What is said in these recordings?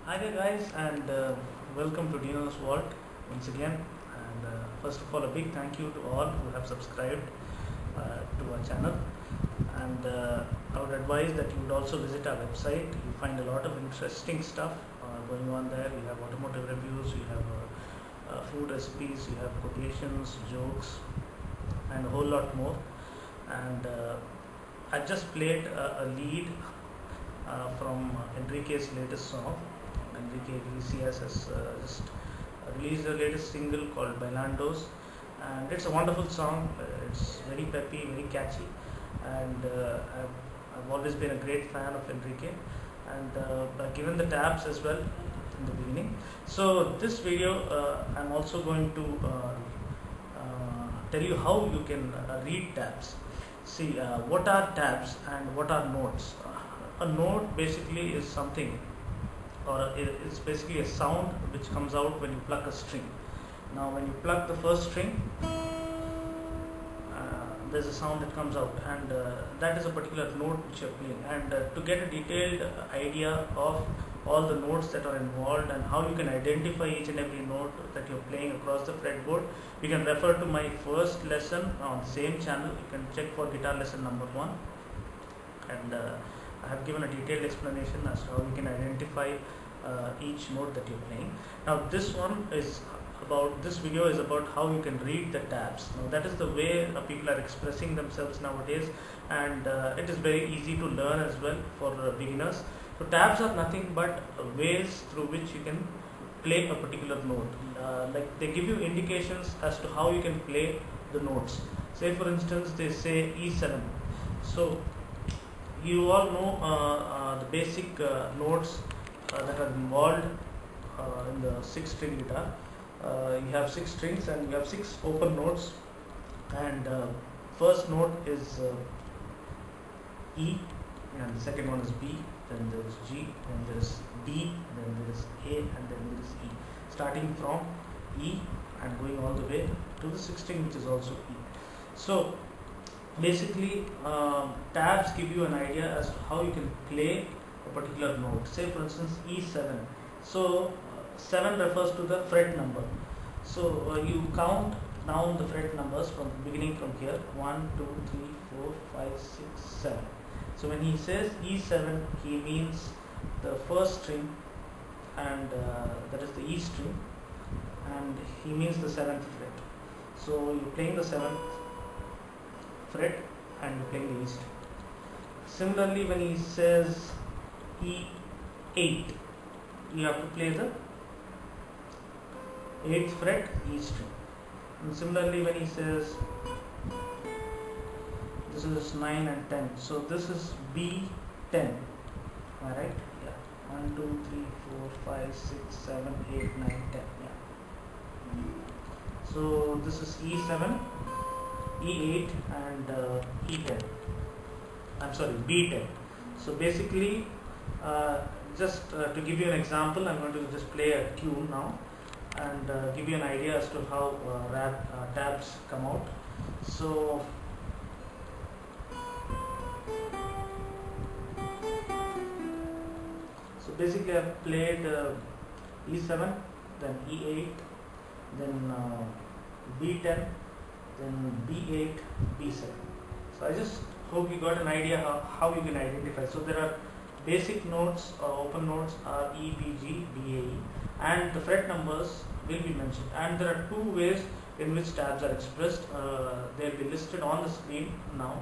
Hi there guys, and welcome to Dinos World once again. And first of all, a big thank you to all who have subscribed to our channel. And I would advise that you would also visit our website. You find a lot of interesting stuff going on there. We have automotive reviews, we have food recipes, we have quotations, jokes, and a whole lot more. And I just played a lead from Enrique's latest song. Enrique Iglesias has just released the latest single called Bailandos, and it's a wonderful song. It's very peppy, very catchy, and I've always been a great fan of Enrique, and given the tabs as well in the beginning. So this video I'm also going to tell you how you can read tabs. See, what are tabs and what are notes? A note basically is something, or it's basically a sound which comes out when you pluck a string. Now when you pluck the first string, there's a sound that comes out, and that is a particular note which you're playing. And to get a detailed idea of all the notes that are involved and how you can identify each and every note that you're playing across the fretboard, you can refer to my first lesson on the same channel. You can check for guitar lesson number 1, and I have given a detailed explanation as to how you can identify each note that you're playing. Now this video is about how you can read the tabs. Now that is the way people are expressing themselves nowadays, and it is very easy to learn as well for beginners. So tabs are nothing but ways through which you can play a particular note. Like they give you indications as to how you can play the notes. Say for instance, they say E7. So you all know the basic notes that are involved in the 6-string guitar. You have 6 strings and you have 6 open notes, and first note is E, and the second one is B, then there is G, then there is D, then there is A, and then there is E, starting from E and going all the way to the 6th string, which is also E. So basically tabs give you an idea as to how you can play a particular note. Say for instance E7. So 7 refers to the fret number. So you count down the fret numbers from the beginning from here: 1, 2, 3, 4, 5, 6, 7. So when he says E7, he means the first string, and that is the E string, and he means the 7th fret. So you're playing the 7th fret and you're playing the E string. Similarly, when he says E8, you have to play the 8th fret E string. And similarly, when he says this is 9 and 10, so this is B10. Alright? Yeah. 1, 2, 3, 4, 5, 6, 7, 8, 9, 10. Yeah. So this is E7, E8, and E10. I'm sorry, B10. So basically, just to give you an example, I'm going to just play a tune now and give you an idea as to how tabs come out. So basically I've played E7, then E8, then B10, then B8, B7. So I just hope you got an idea how you can identify. So there are basic notes, open notes are E, B, G, B, A, E, and the fret numbers will be mentioned. And there are 2 ways in which tabs are expressed. They will be listed on the screen now.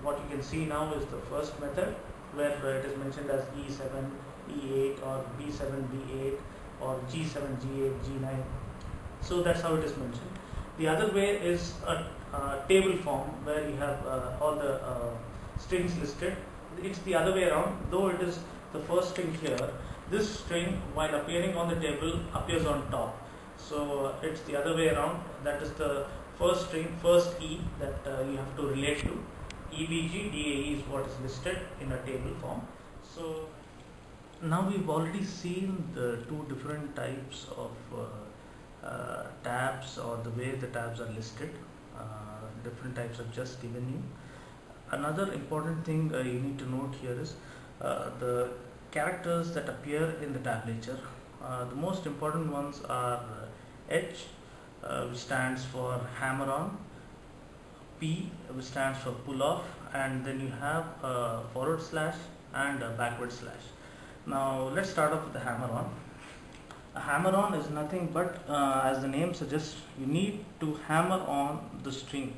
What you can see now is the first method, where it is mentioned as E7, E8, or B7, B8, or G7, G8, G9. So that's how it is mentioned. The other way is a table form, where you have all the strings listed. It's the other way around, though it is the first string here. This string, while appearing on the table, appears on top. So it's the other way around. That is the first string, first E, that you have to relate to. EBG, DAE is what is listed in a table form. So now we've already seen the 2 different types of tabs, or the way the tabs are listed. Different types I've just given you. Another important thing you need to note here is the characters that appear in the tablature. The most important ones are H, which stands for hammer on, P, which stands for pull off, and then you have a forward slash and a backward slash. Now let's start off with the hammer on. A hammer on is nothing but, as the name suggests, you need to hammer on the string.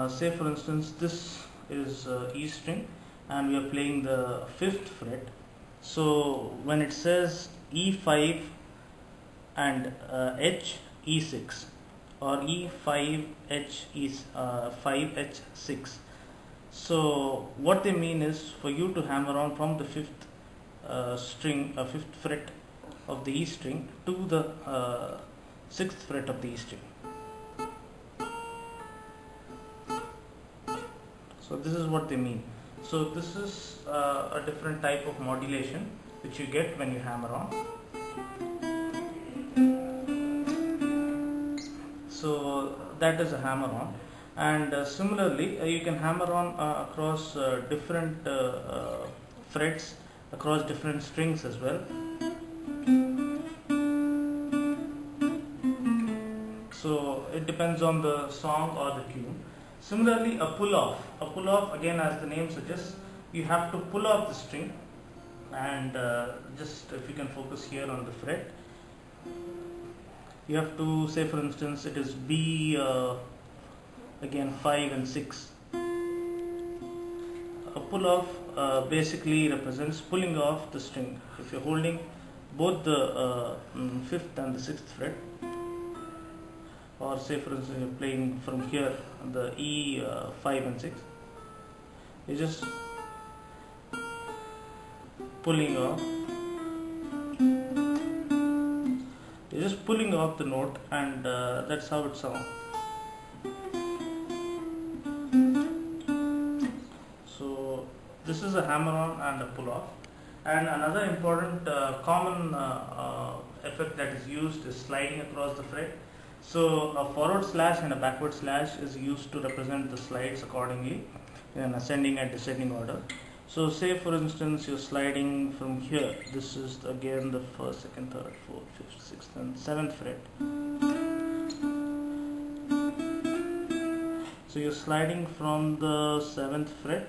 Say for instance, this is E string and we are playing the 5th fret. So when it says E5 and H E6 or E5 H E5 H6, so what they mean is for you to hammer on from the 5th string, 5th fret of the E string to the 6th fret of the E string. So this is what they mean. So this is a different type of modulation which you get when you hammer on. So that is a hammer on, and similarly you can hammer on across different frets, across different strings as well. So it depends on the song or the tune. Similarly, a pull off again, as the name suggests, you have to pull off the string, and just if you can focus here on the fret, you have to say for instance it is B, again 5 and 6. A pull off basically represents pulling off the string. If you're holding both the 5th and the 6th fret, or say for instance you're playing from here the E5 and 6, you're just pulling off, the note, and that's how it sounds. So this is a hammer on and a pull off. And another important common effect that is used is sliding across the fret. So a forward slash and a backward slash is used to represent the slides accordingly in an ascending and descending order. So say for instance you're sliding from here, this is again the 1st, 2nd, 3rd, 4th, 5th, 6th and 7th fret. So you're sliding from the 7th fret,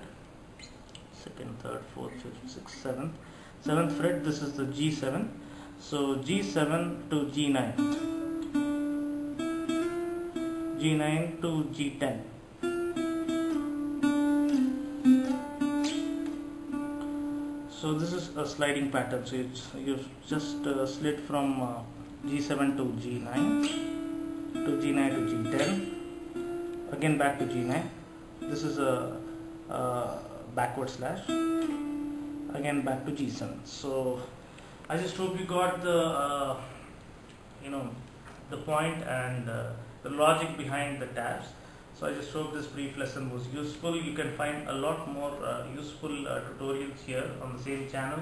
2nd, 3rd, 4th, 5th, 6th, 7th fret, this is the G7. So G7 to G9. G9 to G10. So this is a sliding pattern. So you've just slid from G7 to G9, to G9 to G10, again back to G9. This is a backward slash, again back to G7. So I just hope you got the the point and the logic behind the tabs. So I just hope this brief lesson was useful. You can find a lot more useful tutorials here on the same channel.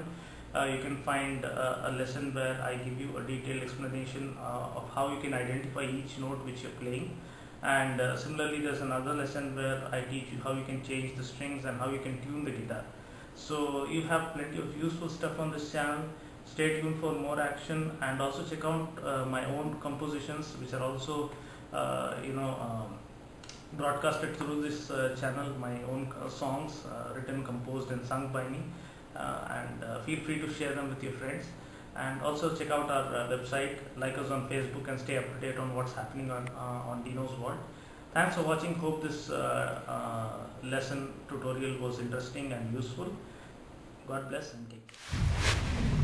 You can find a lesson where I give you a detailed explanation of how you can identify each note which you're playing, and similarly there's another lesson where I teach you how you can change the strings and how you can tune the guitar. So you have plenty of useful stuff on this channel. Stay tuned for more action, and also check out my own compositions which are also broadcasted through this channel, my own songs written, composed and sung by me, and feel free to share them with your friends, and also check out our website, like us on Facebook, and stay up to date on what's happening on Dinos world. Thanks for watching. Hope this lesson tutorial was interesting and useful. God bless and take care.